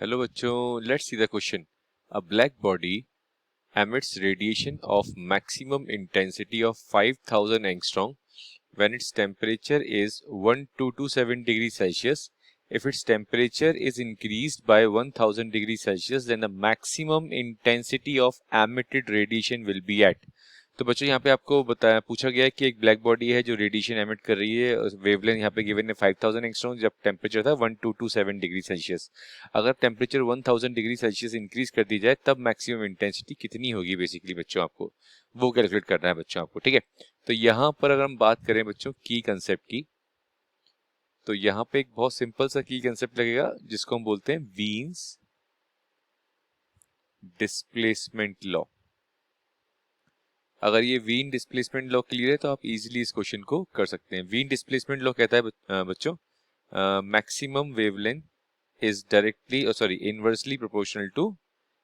Hello बच्चों, let's see the question. A black body emits radiation of maximum intensity of 5000 angstrom when its temperature is 1227 degrees Celsius. If its temperature is increased by 1000 degrees Celsius, then the maximum intensity of emitted radiation will be at. तो बच्चों यहाँ पे आपको बताया पूछा गया है कि एक ब्लैक बॉडी है जो रेडिएशन एमिट कर रही है. वेवलेंथ यहाँ पे गिवन है 5000 एंगस्ट्रॉम जब टेम्परेचर था 1227 डिग्री सेल्सियस. अगर टेम्परेचर 1000 डिग्री सेल्सियस इंक्रीज कर दी जाए तब मैक्सिमम इंटेंसिटी कितनी होगी बेसिकली बच्चों आपको वो कैलकुलेट करना है बच्चों आपको. ठीक है, तो यहाँ पर अगर हम बात करें बच्चों की कंसेप्ट की, तो यहाँ पे एक बहुत सिंपल सा की कंसेप्ट लगेगा जिसको हम बोलते हैं वीन्स डिस्प्लेसमेंट लॉ. अगर ये वीन डिस्प्लेसमेंट लॉ क्लियर है तो आप इजीली इस क्वेश्चन को कर सकते हैं. वीन डिस्प्लेसमेंट लॉ कहता है बच्चों maximum wavelength is directly inversely proportional to,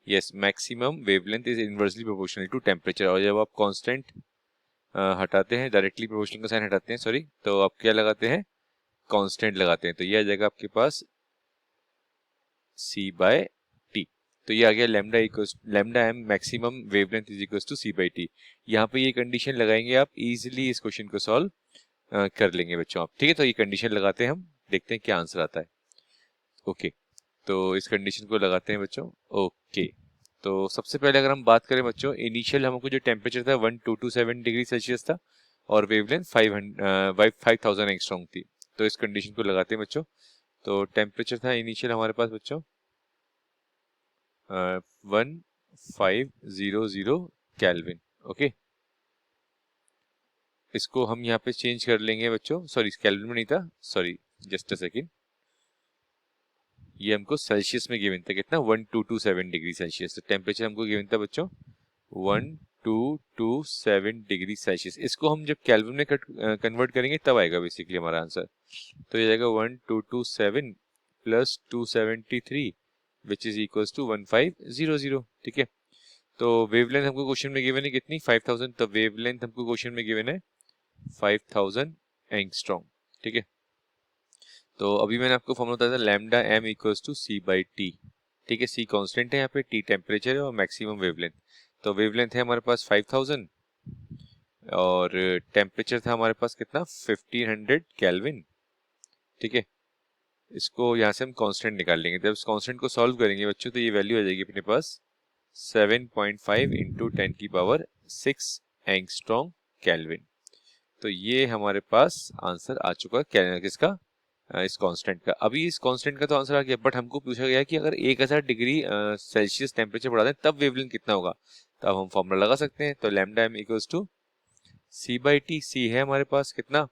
yes, maximum wavelength is inversely proportional to temperature. और जब आप कांस्टेंट हटाते हैं, डायरेक्टली प्रोपोर्शनल का साइन हटाते हैं, तो आप क्या लगाते हैं, कांस्टेंट लगाते हैं. तो ये आ जाएगा आपके पास c बाय टी. तो ये आ गया lambda M maximum wavelength is equal to c by T. यहाँ पे ये कंडीशन लगाएंगे आप इजीली इस क्वेश्चन को सॉल्व कर लेंगे बच्चों आप. ठीक है, तो ये कंडीशन लगाते हैं, हम देखते हैं क्या आंसर आता है. ओके, तो इस कंडीशन को लगाते हैं बच्चों. ओके, तो सबसे पहले अगर हम बात करें बच्चों, इनिशियल हमको जो टेम्परेचर था 1227 डिग्री सेल्सियस था और वेवलेंथ 5000 एंगस्ट्रॉम थी. तो इस कंडीशन को लगाते हैं बच्चों. तो टेम्परेचर था इनिशियल हमारे पास बच्चों 1500 केल्विन. ओके, इसको हम यहाँ पे चेंज कर लेंगे बच्चों. केल्विन में नहीं था, जस्ट अ सेकेंड. ये हमको सेल्सियस में गिवन था कितना, 1227 डिग्री सेल्सियस. तो टेम्परेचर हमको गिवन था बच्चों 1227 डिग्री सेल्सियस. इसको हम जब केल्विन में कन्वर्ट करेंगे तब आएगा बेसिकली हमारा आंसर. तो ये जाएगा 1227 plus 273 which is equals to 1500. ठीक है, तो वेवलेंथ हमको क्वेश्चन में गिवन है कितनी, 5000. तो वेवलेंथ हमको क्वेश्चन में गिवन है 5000 एंगस्ट्रॉम. ठीक है, तो अभी मैंने आपको फॉर्मूला बताया था lambda M equals to C by T. ठीक है, सी कांस्टेंट है यहाँ पे, टी टेम्परेचर है और मैक्सिमम वेवलेंथ. तो वेवलेंथ है हमारे पास 5000 और टेम्परेचर था हमारे पास कितना, 1500 केल्विन. ठीक है, इसको यहाँ से हम कांस्टेंट निकाल लेंगे. जब इस कांस्टेंट को सॉल्व करेंगे बच्चों तो ये वैल्यू आ जाएगी अपने पास 7.5 इंटू 10 की पावर 6 एंगस्ट्रॉम केल्विन. तो ये हमारे पास आंसर आ चुका है किसका, इस कांस्टेंट का. अभी इस कांस्टेंट का तो आंसर आ गया, बट हमको पूछा गया कि अगर 1000 डिग्री सेल्सियस टेम्परेचर बढ़ा दें तब वेवलेंथ कितना होगा. तो अब हम फॉर्मूला लगा सकते हैं. तो lambda M equals to C by T. C है हमारे पास कितना,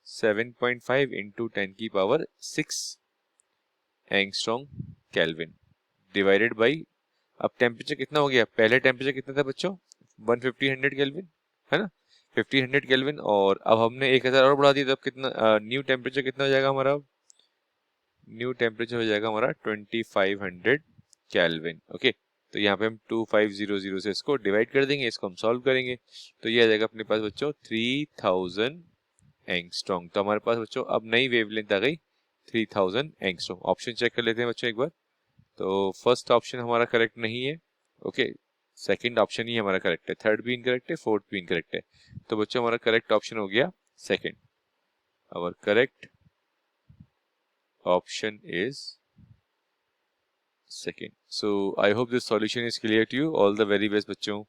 7.5 इंटू 10 की power 6 angstrom kelvin divided by, अब टेम्परेचर कितना हो गया, पहले टेम्परेचर कितना था बच्चों 1500 केल्विन है ना, 1500 केल्विन. और अब हमने 1000 और बढ़ा दिया, तब कितना न्यू टेम्परेचर कितना हो जाएगा हमारा, न्यू टेम्परेचर हो जाएगा हमारा 2500 केल्विन. ओके, तो यहाँ पे हम 2500 से इसको डिवाइड कर देंगे, इसको हम सॉल्व करेंगे. तो ये आ जाएगा अपने पास बच्चों 3000 एंगस्ट्रॉम. तो हमारे पास बच्चों अब नई वेवलेंथ आ गई 3000 एंगस्ट्रॉम. ऑप्शन चेक कर लेते हैं बच्चों एक बार. तो फर्स्ट ऑप्शन हमारा करेक्ट नहीं है. ओके, सेकंड ऑप्शन ही हमारा करेक्ट है, थर्ड भी इनकरेक्ट है, फोर्थ भी इनकरेक्ट है. तो बच्चों हमारा करेक्ट ऑप्शन हो गया second. Our correct option is second. So I hope this solution is clear to you. All the very best बच्चों.